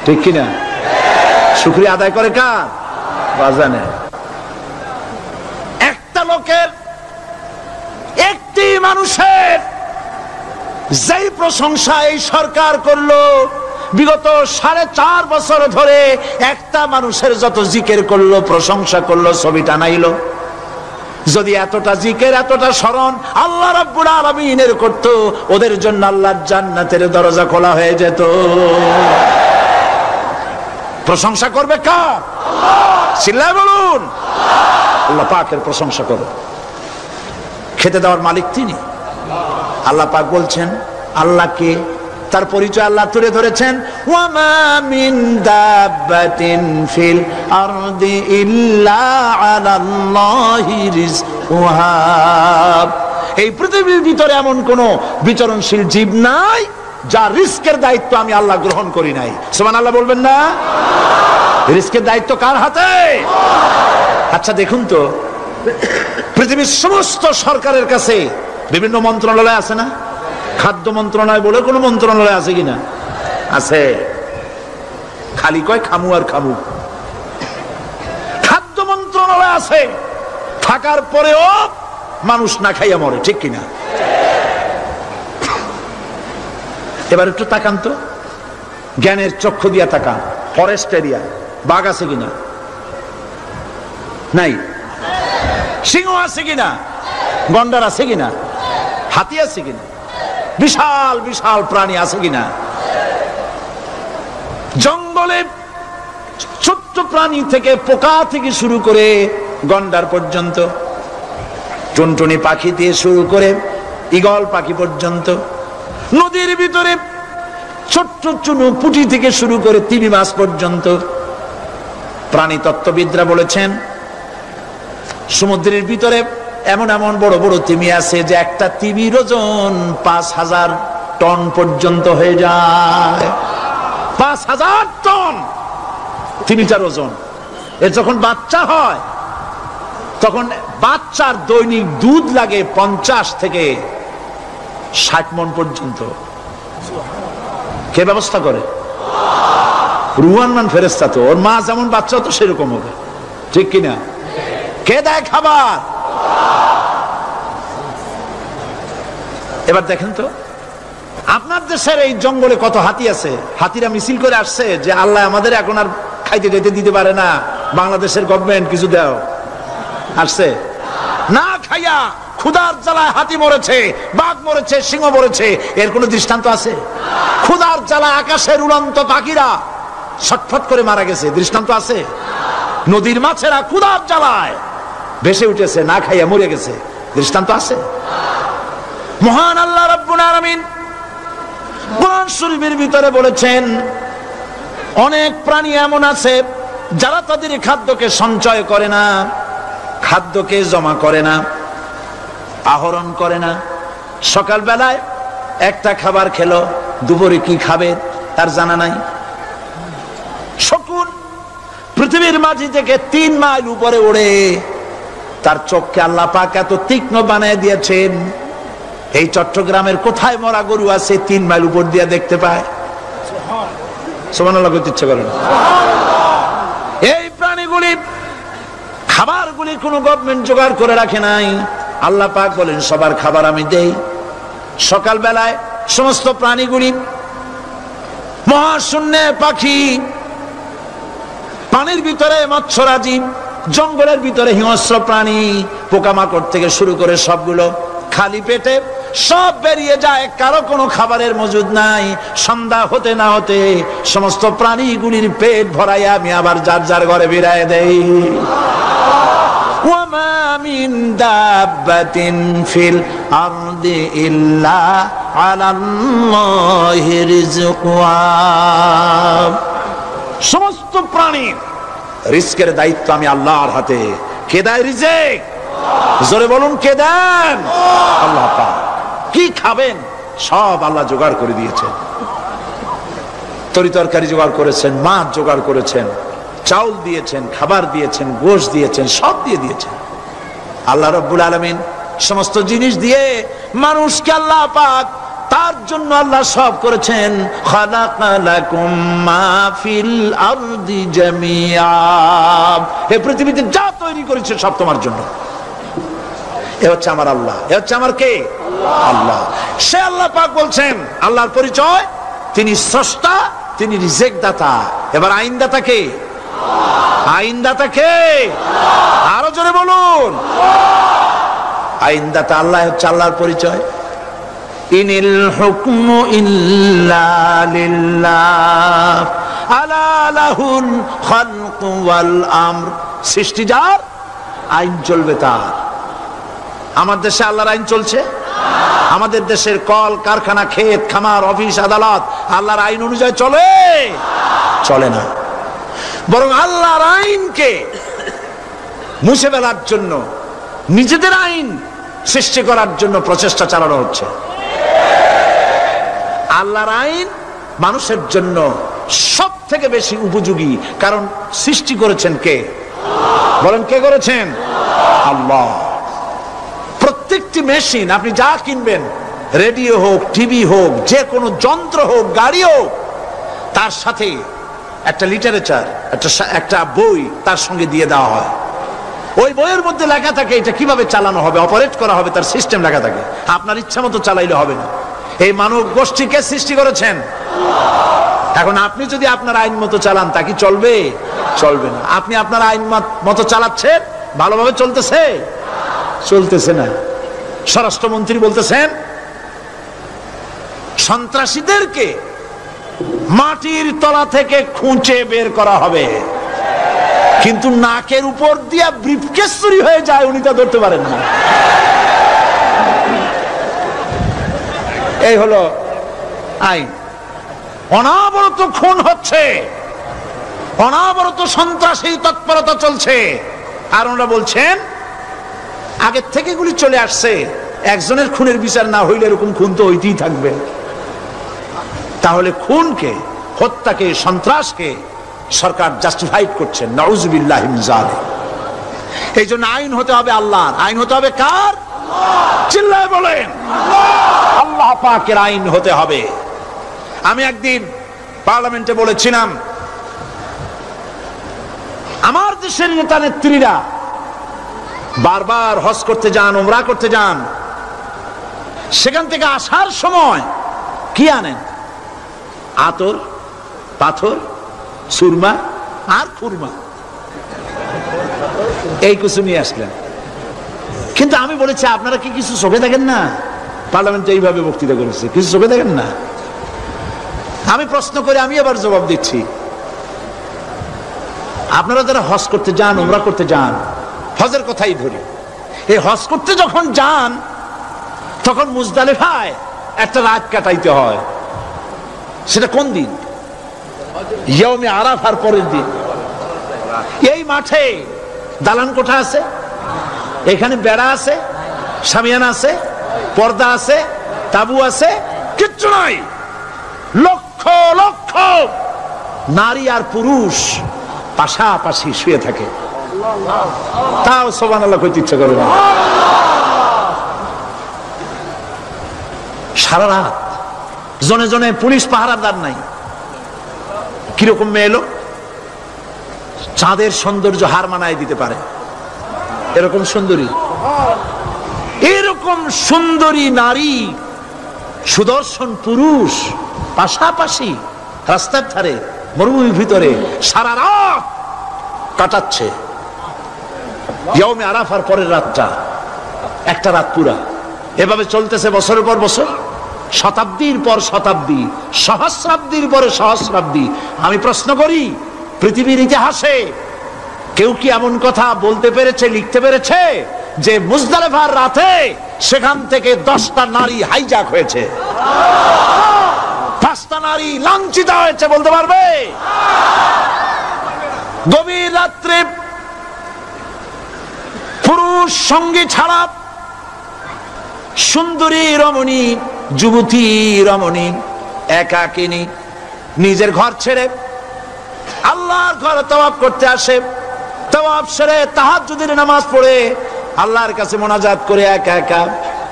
ঠিক কিনা? শুকরিয়া আদায় করে কার? বাজানে। লোকের, একটি মানুষের যেই প্রশংসা এই সরকার করলো, বিগত 4.5 বছর ধরে একটা মানুষের যত জিকির করলো, প্রশংসা করলো, ছবি টানাইলো, যদি এতটা জিকির এতটা স্মরণ আল্লাহ রাব্বুল আলামিনের করত, ওদের জন্য আল্লাহর জান্নাতের দরজা খোলা হয়ে যেত। প্রশংসা করবে কার? চিল্লায় বলুন, আল্লাহ পাকের প্রশংসা করো। খেতে দেওয়ার মালিক তিনি। আল্লাহ পাক বলছেন, আল্লাহকে, তার পরিচয় আল্লাহ তুলে ধরেছেন, ওয়ামা মিন দাব্বাতিন ফিল আরদি ইল্লা আলাল্লাহি রিজকুহা। এই পৃথিবীর ভিতরে এমন কোন বিচরণশীল জীব নাই যার রিস্কের দায়িত্ব আমি আল্লাহ গ্রহণ করি নাই। সুবহানাল্লাহ বলবেন না? রিস্কের দায়িত্ব কার হাতে? আচ্ছা দেখুন তো, পৃথিবীর সমস্ত সরকারের কাছে বিভিন্ন মন্ত্রণালয় আছে না? খাদ্য মন্ত্রণালয় বলে কোন মন্ত্রণালয় আছে কিনা? আছে। খালি কয় খামু আর খামু। খাদ্য মন্ত্রণালয় আছে, থাকার পরেও মানুষ না খাইয়া মরে, ঠিক কিনা? এবার একটু তাকান তো, জ্ঞানের চক্ষু দিয়া তাকান, ফরেস্ট এরিয়া, বাঘ আছে কিনা? নাই। সিংহ আছে কিনা? গন্ডার আছে কিনা? হাতি আছে কিনা? বিশাল বিশাল প্রাণী আছে কিনা? জঙ্গলে ছোট্ট প্রাণী থেকে, পোকা থেকে শুরু করে গন্ডার পর্যন্ত, টুনটুনি পাখি দিয়ে শুরু করে ঈগল পাখি পর্যন্ত, নদীর ভিতরে ছোট্ট চুনো পুঁটি থেকে শুরু করে তিমি মাছ পর্যন্ত। প্রাণী তত্ত্ববিদরা বলেছেন সমুদ্রের ভিতরে এমন এমন বড় বড় তিমি আছে যে একটা তিমির ওজন 5000 টন পর্যন্ত হয়ে যায়। 5000 টন তিমিটার ওজন। এর যখন বাচ্চা হয় তখন বাচ্চার দৈনিক দুধ লাগে 50 থেকে 60 মণ পর্যন্ত। কে ব্যবস্থা করে? রুহান মান ফেরেশতা। তো ওর মা যেমন বাচ্চা তো সেরকম হবে, ঠিক কিনা? কে দেয় খাবার? এবার দেখেন তো আপনার দেশের এই জঙ্গলে কত হাতি আছে। হাতিরা মিছিল করে আসছে যে আল্লাহ আমাদের এখন আর খাইতে যেতে দিতে পারে না, বাংলাদেশের গভর্নমেন্ট কিছু দাও। আসছে না, খাইয়া ক্ষুধার জ্বালায় হাতি মরেছে, বাঘ মরেছে, সিংহ মরেছে। এর কোন দৃষ্টান্ত আছে? ক্ষুধার জ্বালায় আকাশের উড়ন্ত পাখিরা ছটফট করে মারা গেছে, দৃষ্টান্ত আছে? নদীর মাছেরা ক্ষুধার জ্বালায় ভেসে উঠেছে, না খাইয়া মরে গেছে, দৃষ্টান্ত আছে? মহান আল্লাহ রাব্বুল আলামিন কোরআন শরীফের ভিতরে বলেছেন অনেক প্রাণী এমন আছে যারা তাদের খাদ্যকে সঞ্চয় করে না, খাদ্যকে জমা করে না, আহরণ করে না। সকাল বেলায় একটা খাবার খেলো, দুপুরে কি খাবে তার জানা নাই। শকুন পৃথিবীর মাঝি থেকে 3 মাইল উপরে ওড়ে, তার চোখকে আল্লাহ পাক এত তীক্ষ্ণ বানিয়ে দিয়েছেন। এই চট্টগ্রামের কোথায় মরা গরু আছে 3 মাইল উপর দিয়ে দেখতে পায়? সুবহানাল্লাহ বলতে ইচ্ছে করে না। এই প্রাণীগুলি খাবারগুলি কোন গভর্নমেন্ট জোগাড় করে রাখে নাই। আল্লাহ পাক বলেন সবার খাবার আমি দেই। সকাল বেলায় সমস্ত প্রাণীগুলি, মহাশূন্যে পাখি, পানির ভিতরে মৎস্যরাজি, জঙ্গলের ভিতরে হিংস্র প্রাণী, পোকামাকড় থেকে শুরু করে সবগুলো খালি পেটে সব বেরিয়ে যায়, কারো কোনো খাবারের মজুদ নাই। সন্ধ্যা হতে না হতে সমস্ত প্রাণীগুলির পেট ভরাইয়া আমি আবার যার যার ঘরে বিরায় দেই। ওয়ামা মিন দাব্বাতিন ফিল আরদি ইল্লা আলাল্লাহি রিজকুহা। সমস্ত প্রাণীর রিজকের দায়িত্ব আমি আল্লাহর হাতে। কে দেয় রিজক? জোরে বলুন, কে দেন? আল্লাহ পাক। কি খাবেন সব আল্লাহ জোগাড় করে দিয়েছেন। তরি তরকারি জোগাড় করেছেন, মাছ জোগাড় করেছেন, চাউল দিয়েছেন, খাবার দিয়েছেন, গোশত দিয়েছেন, সব দিয়ে দিয়েছেন। আল্লাহ রাব্বুল আলামিন সমস্ত জিনিস দিয়ে মানুষকে আল্লাহ পাক তার জন্য আল্লাহ সব করেছেন। খালাকালাকুম মা ফিল আরদি জামিআ। এই পৃথিবীতে যা তৈরি করেছে সব তোমার জন্য। এ হচ্ছে আমার আল্লাহ, এ হচ্ছে আমার কে? আল্লাহ। সে আল্লাহ পাক বলছেন, আল্লাহর পরিচয় তিনি স্রষ্টা, তিনি রিজেক দাতা। এবার আইনদাতা কে? আইনদাতা কে? আরো জোরে বলুন। আইনদাতা আল্লাহ হচ্ছে আল্লাহর পরিচয়। ইনিল হুকমু ইল্লা লিল্লাহ আলা লাহুল খালকু ওয়াল আমর। সৃষ্টি যার, আইন চলবে তার। আমার দেশে আল্লাহর আইন চলছে? আমাদের দেশের কল কারখানা, ক্ষেত খামার, অফিস আদালত আল্লাহর আইন অনুযায়ী চলে? চলে না। বরং আল্লাহর আইনকে মুছে ফেলার জন্য, নিজেদের আইন সৃষ্টি করার জন্য প্রচেষ্টা চালানো হচ্ছে। আল্লাহর আইন মানুষের জন্য সব থেকে বেশি উপযোগী, কারণ সৃষ্টি করেছেন কে? বলেন, কে করেছেন? আল্লাহ। প্রত্যেকটি মেশিন আপনি যা কিনবেন, রেডিও হোক, টিভি হোক, যে কোনো যন্ত্র হোক, গাড়ি হোক, তার সাথে একটা লিটারেচার, একটা বই তার সঙ্গে দিয়ে দেওয়া হয়। ওই বইয়ের মধ্যে লেখা থাকে এটা কিভাবে চালানো হবে, অপারেট করা হবে, তার সিস্টেম লেখা থাকে। আপনার ইচ্ছা মতো চালাইলে হবে না। এই মানব গোষ্ঠীকে সৃষ্টি করেছেন। এখন আপনি যদি আপনার আইন মতো চালান, তা কি চলবে? চলবে না। আপনি আপনার আইন মতো চালাচ্ছেন, ভালোভাবে চলতেছে? চলতেছে না। স্বরাষ্ট্রমন্ত্রী বলতেছেন সন্ত্রাসীদেরকে মাটির তলা থেকে খুঁজে বের করা হবে, কিন্তু নাকের উপর দিয়া ব্রিফকেস চুরি হয়ে যায়, উনি তা ধরতে পারেন না। এই হলো আইন। অনাবরত খুন হচ্ছে, অনাবরত সন্ত্রাসী তৎপরতা চলছে, আর ওনারা বলছেন আগের থেকে এগুলি চলে আসছে, একজনের খুনের বিচার না হইলে এরকম খুন তো হইতেই থাকবে। তাহলে খুনকে, হত্যাকে, সন্ত্রাসকে সরকার জাস্টিফাইড করছেন। নাউযুবিল্লাহি মিন যালিক। এই জন্য আইন হতে হবে আল্লাহর। আইন হতে হবে কার? চিল্লায় বলেন, আল্লাহ পাকের আইন হতে হবে। আমি একদিন পার্লামেন্টে বলেছিলাম, আমার দেশের নেতা নেত্রীরা বারবার হজ করতে যান, উমরা করতে যান, সেখান থেকে আসার সময় কি আনেন? আতর, পাথর, সুরমা আর খুরমা, এই কিছু নিয়ে আসলেন। কিন্তু আমি বলেছি আপনারা কি কিছু চোখে দেখেন না? পার্লামেন্টে এইভাবে বক্তৃতা করেছে, কিছু চোখে দেখেন না? আমি প্রশ্ন করে আমি আবার জবাব দিচ্ছি, আপনারা যারা হজ করতে যান, উমরা করতে যান, হজের কথাই ধরি, এই হজ করতে যখন যান তখন মুজদালিফায় একটা রাত কাটাইতে হয়। সেটা কোন দিন? ইয়ৌমে আরাফার পরের দিন। এই মাঠে দালান কোঠা আছে, এখানে বেড়া আছে, শামিয়ানা আছে, পর্দা আছে, তাবু আছে, কিচ্ছু নাই। লক্ষ লক্ষ নারী আর পুরুষ পাশাপাশি শুয়ে থাকে, তাও সুবহানাল্লাহ কইতে ইচ্ছা করে না। সারা রাত জনে জনে পুলিশ পাহারাদার নাই। কিরকম মেয়ে লোক, চাঁদের সৌন্দর্য হার মানায় দিতে পারে এরকম সুন্দরী, এরকম সুন্দরী নারী, সুদর্শন পুরুষ পাশাপাশি রাস্তার ধারে মরুভূমির ভিতরে সারা রাত কাটাচ্ছে। ইয়ৌমে আরাফার পরের রাতটা একটা রাত পুরা। এভাবে চলতেছে বছরের পর বছর, শতাব্দীর পর শতাব্দী, সহস্রাব্দীর পরে সহস্রাব্দী। আমি প্রশ্ন করি, পৃথিবীর ইতিহাসে কেউ কি এমন কথা বলতে পেরেছে, লিখতে পেরেছে যে মুজদালিফার রাতে সেখান থেকে 10টা নারী হাইজ্যাক হয়েছে, 5টা নারী লাঞ্ছিত হয়েছে? বলতে পারবে? গভীর রাত্রে পুরুষ সঙ্গী ছাড়া সুন্দরী রমণী, যুবতী রমণী একাকিনী নিজের ঘর ছেড়ে আল্লাহর ঘরে তাওয়াফ করতে আসে। তাওয়াফ সেরে তাহাজ্জুদের নামাজ পড়ে আল্লাহর কাছে মোনাজাত করে একা একা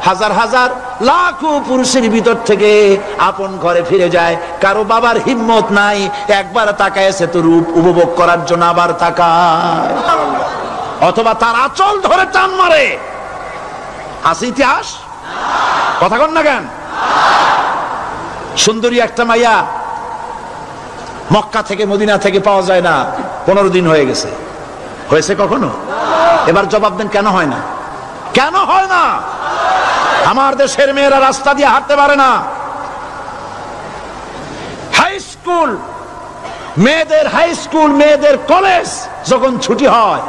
হাজার হাজার লাখো পুরুষের ভিতর থেকে আপন ঘরে ফিরে যায়। কারো বাবার হিম্মত নাই একবার তাকায় সে তো রূপ উপভোগ করার জন্য আবার তাকায়, অথবা তার আঁচল ধরে টান মারে। আছে ইতিহাস? কথা কন না কেন? সুন্দরী একটা মাইয়া মক্কা থেকে মদিনা থেকে পাওয়া যায় না, 15 দিন হয়ে গেছে। হয়েছে কখনো? এবার জবাব দেন, কেন হয় না? কেন হয় না? আমার দেশের মেয়েরা রাস্তা দিয়ে হাঁটতে পারে না। হাই স্কুল মেয়েদের, হাই স্কুল মেয়েদের কলেজ যখন ছুটি হয়,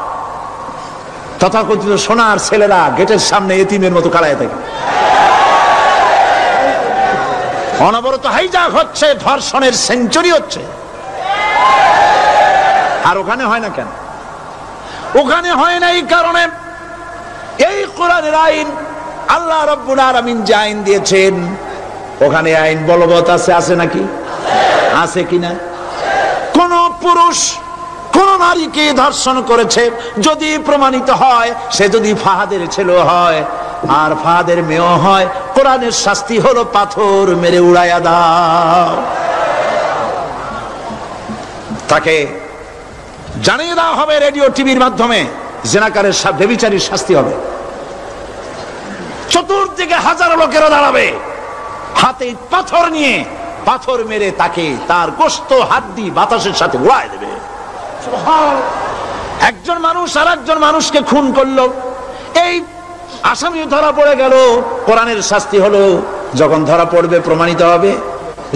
তথাকথিত সোনার ছেলেরা গেটের সামনে এতিমের মতো কালায় থাকে। অনবরত হাইজ্যাক হচ্ছে, ধর্ষণের সেঞ্চুরি হচ্ছে। আর ওখানে হয় না কেন? ওখানে হয় না এই কারণে, এই কোরআনের আইন আল্লাহ রাব্বুল আলামিন যে আইন দিয়েছেন, ওখানে আইন বলবৎ আছে। আছে নাকি? আছে কিনা? কোন পুরুষ কোন নারীকে ধর্ষণ করেছে যদি প্রমাণিত হয়, সে যদি ফাহাদের ছেলে হয় আর ফাহাদের মেয়েও হয়, কোরআনের শাস্তি হলো পাথর মেরে উড়াইয়া দাও। তাকে জানিয়ে দেওয়া হবে রেডিও টিভির মাধ্যমে, জিনাকারের ব্যভিচারীর শাস্তি হবে। চতুর্দিকে হাজারো লোকেরা দাঁড়াবে, হাতে পাথর নিয়ে পাথর মেরে তাকে তার গোশত হাড্ডি বাতাসের সাথে উড়ায় দেবে। একজন মানুষ আর একজন মানুষকে খুন করলো, এই আসামি ধরা পড়ে গেল, কোরআনের শাস্তি হলো যখন ধরা পড়বে প্রমাণিত হবে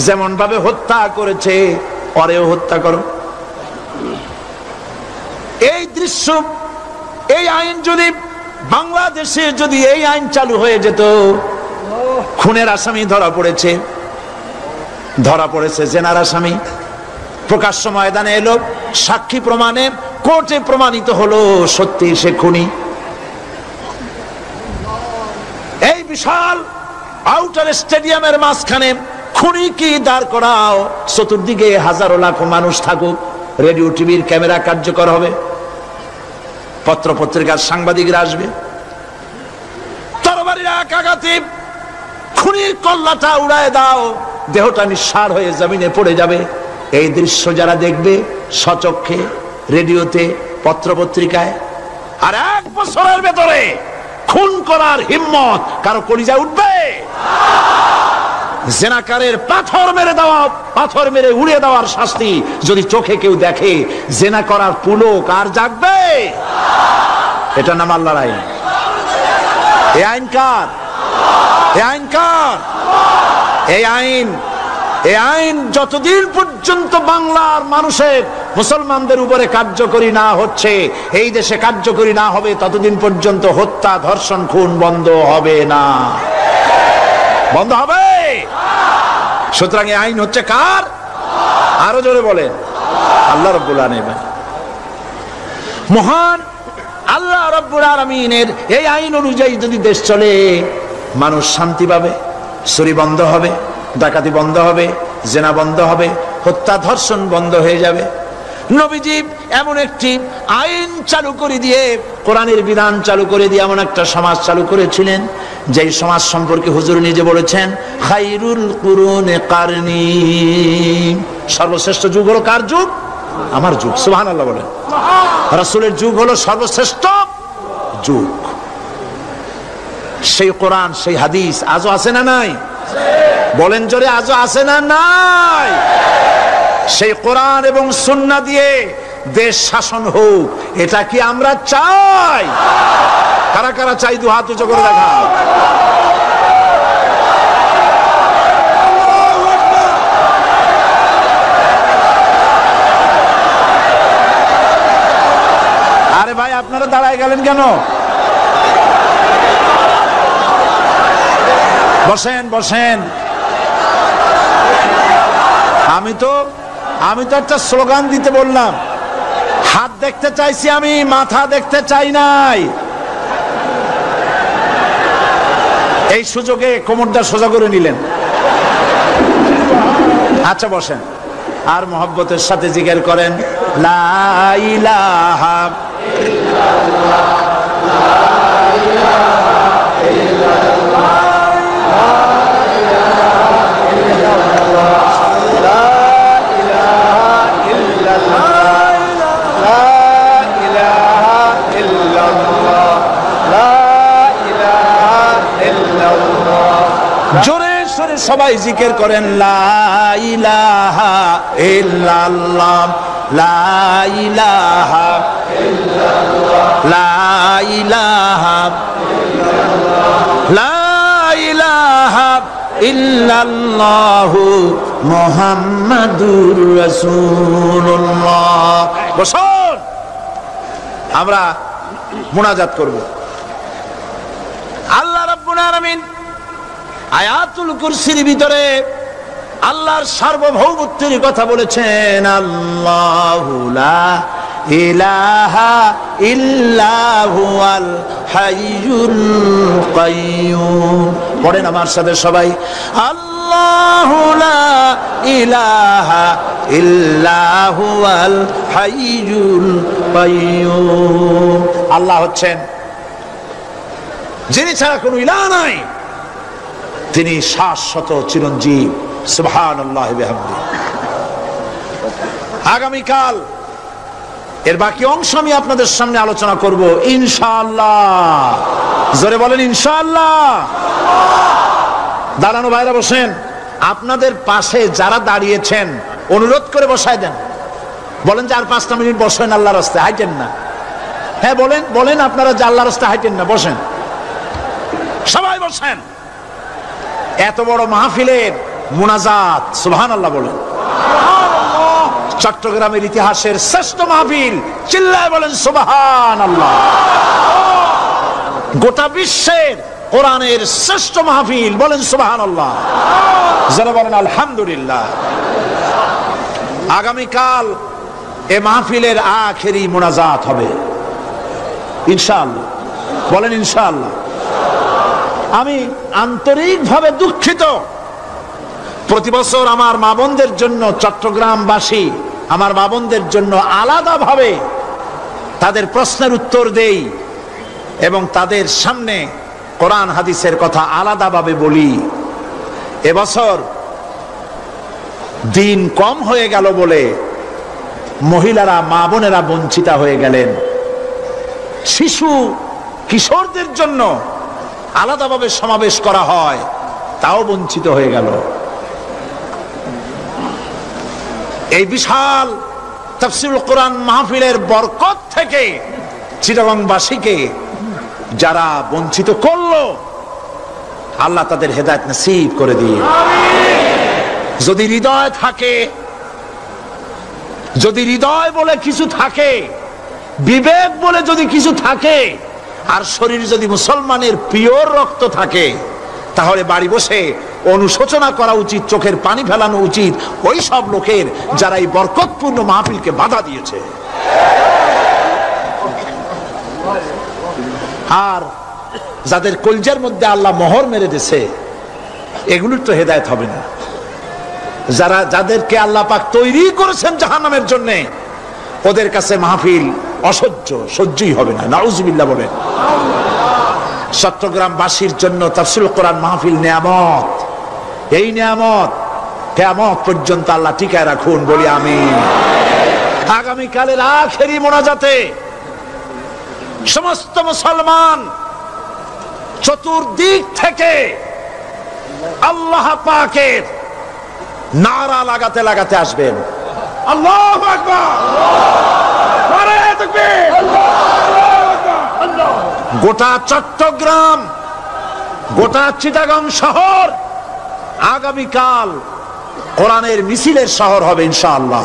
যেমন ভাবে হত্যা করেছে পরেও হত্যা করো। এই দৃশ্য, এই আইন যদি বাংলাদেশে যদি এই আইন চালু হয়ে যেত, খুনের আসামি ধরা পড়েছে, ধরা পড়েছে জেনার আসামি, প্রকাশ্য ময়দানে এলো, সাক্ষী প্রমাণে কোর্টে প্রমাণিত হলো সত্যি সে খুনি। এই বিশাল আউটার স্টেডিয়ামের মাঝখানে খুনি কি দাঁড় করাও, চতুর্দিকে হাজারো লাখো মানুষ থাকুক, রেডিও টিভির ক্যামেরা কার্যকর হবে, পত্র পত্রিকার সাংবাদিকরা আসবে, তরবারির এক আঘাতে খুনির কল্লাটা উড়ায় দাও, দেহটা নিঃসার হয়ে জমিনে পড়ে যাবে। এই দৃশ্য যারা দেখবে সচক্ষে, রেডিওতে, পত্র পত্রিকায়, আর 1 বছরের ভেতরে খুন করার হিম্মত কারো কলিজায় উঠবে? জেনাকারের পাথর মেরে উড়িয়ে দেওয়ার শাস্তি যদি চোখে কেউ দেখে, জেনা করার পুলক আর জাগবে? এটা নাম আল্লাহর আইন। এই আইন কার? এই আইন কার? এই আইন যতদিন পর্যন্ত বাংলার মানুষের, মুসলমানদের উপরে কার্যকরী না হচ্ছে, এই দেশে কার্যকরী না হবে, ততদিন পর্যন্ত হত্যা, ধর্ষণ, খুন বন্ধ হবে না। বন্ধ হবে? সুতরাং এই আইন হচ্ছে কার? আরো জোরে বলেন, আল্লাহ রাব্বুল আলামিন। মহান আল্লাহ রাব্বুল আলামিনের এই আইন অনুযায়ী যদি দেশ চলে, মানুষ শান্তি পাবে, চুরি বন্ধ হবে, ডাকাতি বন্ধ হবে, জেনা বন্ধ হবে, হত্যা ধর্ষণ বন্ধ হয়ে যাবে। নবীজি এমন একটি আইন চালু করে দিয়ে, কোরআনের বিধান চালু করে দিয়ে এমন একটা সমাজ চালু করেছিলেন, যেই সমাজ সম্পর্কে হুজুর নিজে বলেছেন, খায়রুল কুরুনে কারনি, সর্বশ্রেষ্ঠ যুগ হলো কার যুগ? আমার যুগ। সুবহানাল্লাহ বলেন। রাসূলের যুগ হলো সর্বশ্রেষ্ঠ যুগ। সেই কোরআন, সেই হাদিস আজও আছে না নাই? বলেন জোরে, আজও আছে না নাই? সেই কোরআন এবং সুন্নাহ দিয়ে দেশ শাসন হোক, এটা কি আমরা চাই? কারা কারা চাই? দু হাত উঁচু করে দেখা। আরে ভাই, আপনারা দাঁড়ায় গেলেন কেন? বসেন বসেন। আমি তো একটা স্লোগান দিতে বললাম, হাত দেখতে চাইছি আমি, মাথা দেখতে চাই নাই। এই সুযোগে কোমরটা সোজা করে নিলেন। আচ্ছা বসেন, আর মহব্বতের সাথে জিকির করেন, লা ইলাহা ইল্লাল্লাহ, লা ইলাহা ইল্লাল্লাহ, জোরে সরে সবাই জিকির করেন, লা ইলাহা ইল্লাল্লাহ, লা ইলাহা ইল্লাল্লাহ, লা ইলাহা ইল্লাল্লাহ, লা ইলাহা ইল্লাল্লাহু মুহাম্মাদুর রাসূলুল্লাহ। বসুন, আমরা মুনাজাত করব। আল্লাহ রাব্বুল আলামিন আয়াতুল কুরসির ভিতরে আল্লাহর সার্বভৌমত্বের কথা বলেছেন, আল্লাহু লা ইলাহা ইল্লা হুয়াল হাইয়ুল কাইয়্যুম। পড়েন আমার সাথে সবাই, আল্লাহু লা ইলাহা ইল্লা হুয়াল হাইয়ুল কাইয়্যুম। আল্লাহ হচ্ছেন যিনি ছাড়া কোনো ইলাহ নাই, তিনি শাশ্বত চিরঞ্জীব। সুবহানাল্লাহ বিহামদি। আগামীকাল এর বাকি অংশ আমি আপনাদের সামনে আলোচনা করব ইনশাআল্লাহ। জোরে বলেন ইনশাআল্লাহ। দাঁড়ানো ভাইরা বসেন। আপনাদের পাশে যারা দাঁড়িয়েছেন অনুরোধ করে বসায় দেন। বলেন যে আর 5টা মিনিট বসেন, আল্লাহর রাস্তায় হাইটেন না। হ্যাঁ বলেন, বলেন আপনারা যে আল্লাহর রাস্তায় হাইটেন না, বসেন, সবাই বসেন। এত বড় মাহফিলের মুনাজাত, সুবহানাল্লাহ বলেন। চট্টগ্রামের ইতিহাসের শ্রেষ্ঠ মাহফিল, চিল্লায় বলেন সুবহানাল্লাহ। গোটা বিশ্বের কোরআনের শ্রেষ্ঠ মাহফিল। বলেন সুবহানাল্লাহ, যারা বলেন আলহামদুলিল্লাহ। আগামীকাল এ মাহফিলের আখেরি মোনাজাত হবে ইনশাআল্লাহ। বলেন ইনশাআল্লাহ। আমি আন্তরিকভাবে দুঃখিত, প্রতি বছর আমার মা বোনদের জন্য, চট্টগ্রামবাসী আমার মা বোনদের জন্য আলাদাভাবে তাদের প্রশ্নের উত্তর দেই এবং তাদের সামনে কোরআন হাদিসের কথা আলাদাভাবে বলি। এবছর দিন কম হয়ে গেল বলে মহিলারা, মা বোনেরা বঞ্চিত হয়ে গেলেন। শিশু কিশোরদের জন্য আলাদাভাবে সমাবেশ করা হয়, তাও বঞ্চিত হয়ে গেল। এই বিশাল তাফসীরুল কোরআন মাহফিলের বরকত থেকে চিটাগংবাসীকে যারা বঞ্চিত করলো, আল্লাহ তাদের হেদায়েত নসিব করে দিয়ে। যদি হৃদয় থাকে, যদি হৃদয় বলে কিছু থাকে, বিবেক বলে যদি কিছু থাকে, আর শরীর যদি মুসলমানের পিওর রক্ত থাকে, তাহলে বাড়ি বসে অনুশোচনা করা উচিত, চোখের পানি ফেলানো উচিত ওই সব লোকের যারা এই বরকতপূর্ণ মাহফিলকে বাধা দিয়েছে। আর যাদের কলজার মধ্যে আল্লাহ মোহর মেরে দিয়েছে, এগুলোর তো হেদায়েত হবে না। যাদেরকে আল্লাহ পাক তৈরি করেছেন জাহান্নামের জন্য, ওদের কাছে মাহফিল অসহ্য, সহ্যই হবে না। নাউজুবিল্লাহ বলেন। চট্টগ্রামবাসীর জন্য তাফসীরুল কোরআন মাহফিল নিয়ামত। এই নিয়ামত কিয়ামত পর্যন্ত আল্লাহ টিকায় রাখুন, বলি আমিন। আগামীকালের আখেরি মোনাজাতে সমস্ত মুসলমান চতুর্দিক থেকে আল্লাহ পাকের নারা লাগাতে লাগাতে আসবেন। আল্লাহু আকবার, নারায়ে তাকবীর। গোটা চট্টগ্রাম, গোটা চিটাগং শহর আগামীকাল কোরআনের মিছিলের শহর হবে ইনশাআল্লাহ।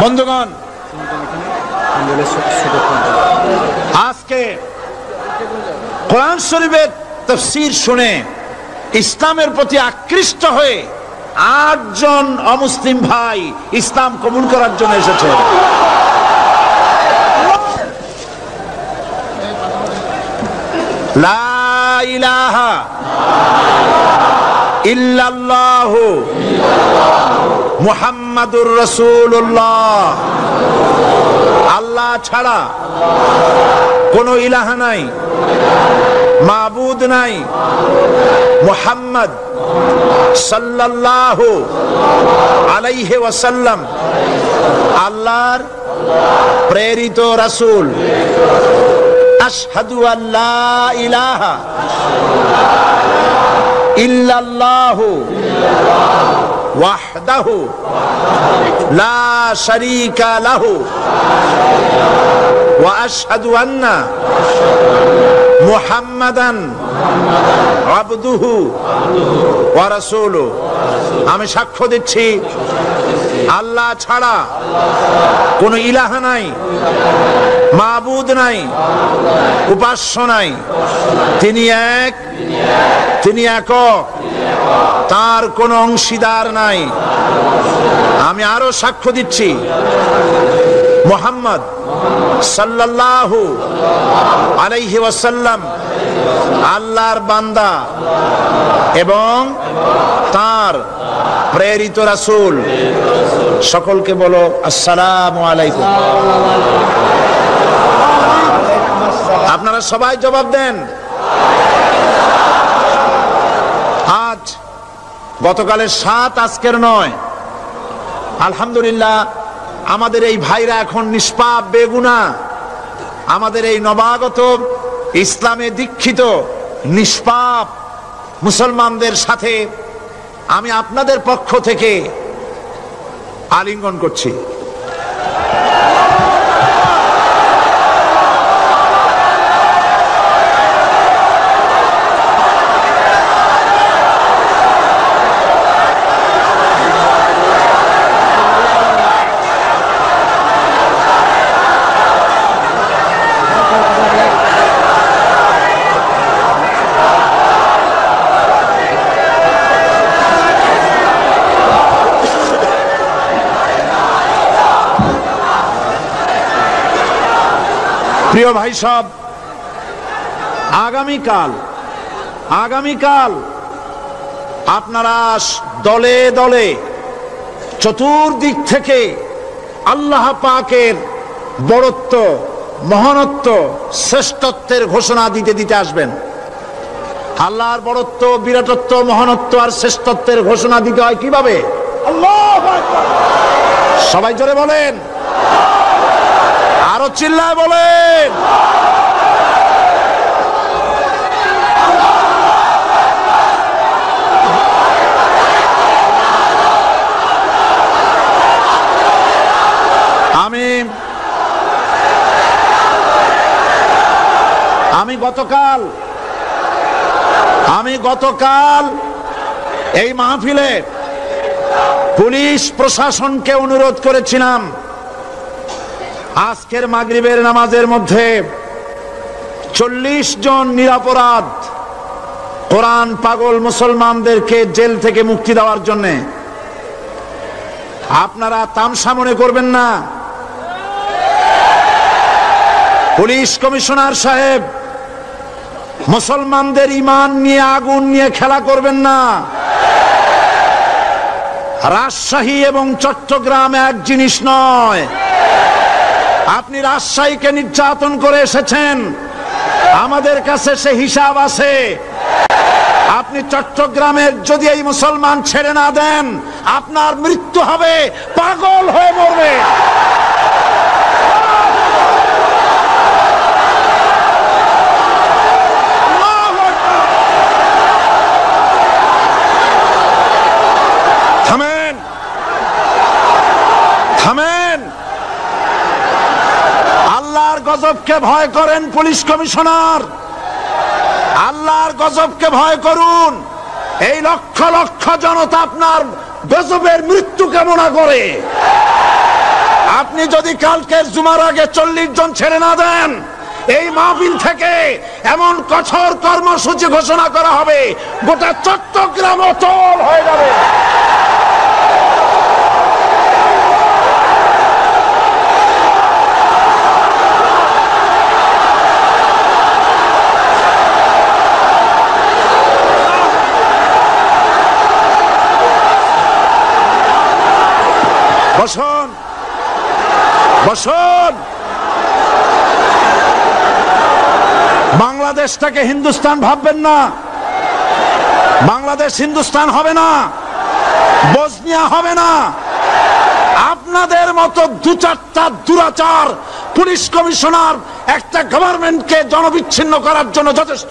বন্ধুগণ, আজকে কোরআন শরীফের তাফসীর শুনে ইসলামের প্রতি আকৃষ্ট হয়ে ৮ জন অমুসলিম ভাই ইসলাম কবুল করার জন্য এসেছে। লা ইলাহা ইল্লাল্লাহু মুহাম্মাদুর রাসূলুল্লাহ। আল্লাহ ছাড়া কোনো ইলাহা নাই, মাবুদ নাই। মুহাম্মদ সাল্লাল্লাহু আলাইহি ওয়াসাল্লাম আল্লাহর প্রেরিত রাসূল। আশহাদু আল্লা ইলাহা ইল্লাল্লাহু ওয়াহদাহু লা শারীকা লাহু ওয়া আশহাদু আন্না মুহাম্মাদান আবদুহু ওয়া রাসূলুহু। আমি সাক্ষ্য দিচ্ছি আল্লাহ ছাড়া কোনো ইলাহা নাই, মাবুদ নাই, উপাস্য নাই। তিনি এক, তিনি একক, তার কোনো অংশীদার নাই। আমি আরো সাক্ষ্য দিচ্ছি মুহাম্মদ সাল্লাল্লাহু আলাইহি ওয়াসাল্লাম আল্লাহর বান্দা এবং তার প্রেরিত রাসূল। সকলকে বলো আসসালামু আলাইকুম। আপনারা সবাই জবাব দেন। আজ গতকালের ৭, আজকের ৯। আলহামদুলিল্লাহ, আমাদের এই ভাইরা এখন নিষ্পাপ, বেগুনা। আমাদের এই নবাগত ইসলামে দীক্ষিত নিষ্পাপ মুসলমানদের সাথে আমি আপনাদের পক্ষ থেকে আলিঙ্গন করছি। প্রিয় ভাই সব, আগামীকাল আপনারা দলে দলে চতুর্দিক থেকে আল্লাহ পাকের বড়ত্ব, মহানত্ব, শ্রেষ্ঠত্বের ঘোষণা দিতে দিতে আসবেন। আল্লাহর বড়ত্ব, বিরাটত্ব, মহানত্ব আর শ্রেষ্ঠত্বের ঘোষণা দিতে হয় কিভাবে? আল্লাহু আকবার। সবাই জোরে বলেন, আরো চিল্লায় বলেন। আমি গতকাল এই মাহফিলে পুলিশ প্রশাসনকে অনুরোধ করেছিলাম, আজকের মাগরিবের নামাজের মধ্যে 40 জন নিরপরাধ কোরআন পাগল মুসলমানদেরকে জেল থেকে মুক্তি দেওয়ার জন্য। আপনারা তামসা মনে করবেন না। পুলিশ কমিশনার সাহেব, মুসলমানদের ঈমান নিয়ে, আগুন নিয়ে খেলা করবেন না। রাজশাহী এবং চট্টগ্রাম এক জিনিস নয়। আপনি রাজশাহীকে নির্যাতন করে এসেছেন, আমাদের কাছে সে হিসাব আছে। আপনি চট্টগ্রামের যদি এই মুসলমান ছেড়ে না দেন, আপনার মৃত্যু হবে, পাগল হয়ে মরবে। থামেন। আল্লাহর গজবকে ভয় করেন পুলিশ কমিশনার, আল্লাহর গজবকে ভয় করুন। এই লক্ষ লক্ষ জনতা আপনার গজবের মৃত্যু কামনা করে। আপনি যদি কালকের জুমার আগে 40 জন ছেড়ে না দেন, এই মাহফিল থেকে এমন কঠোর কর্মসূচি ঘোষণা করা হবে, গোটা চট্টগ্রাম অচল হয়ে যাবে। বসুন, বসুন। বাংলাদেশটাকে হিন্দুস্তান ভাববেন না। বাংলাদেশ হিন্দুস্তান হবে না, বসনিয়া হবে না। আপনাদের মতো 2-4টা দুরাচার পুলিশ কমিশনার একটা গভর্নমেন্টকে জনবিচ্ছিন্ন করার জন্য যথেষ্ট।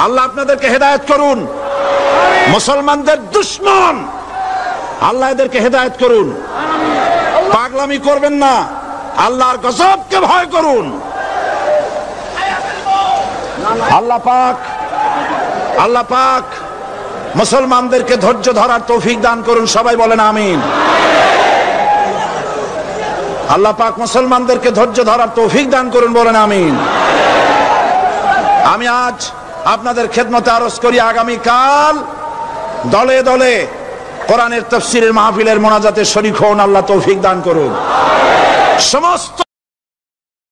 আল্লাহ আপনাদেরকে হেদায়েত করুন। মুসলমানদের দুশমন, আল্লাহ এদেরকে হেদায়েত করুন। পাগলামি করবেন না, আল্লাহর গজবকে ভয় করুন। আল্লাহ পাক মুসলমানদেরকে ধৈর্য ধরার তৌফিক দান করুন। সবাই বলেন আমিন। আল্লাহ পাক মুসলমানদেরকে ধৈর্য ধরার তৌফিক দান করুন, বলেন আমিন। আমি আজ আপনাদের খেদমতে আরজ করি, আগামীকাল দলে দলে কোরআনের তাফসীরের মাহফিলের মোনাজাতে শরীক হন। আল্লাহ তৌফিক দান করুন। সমস্ত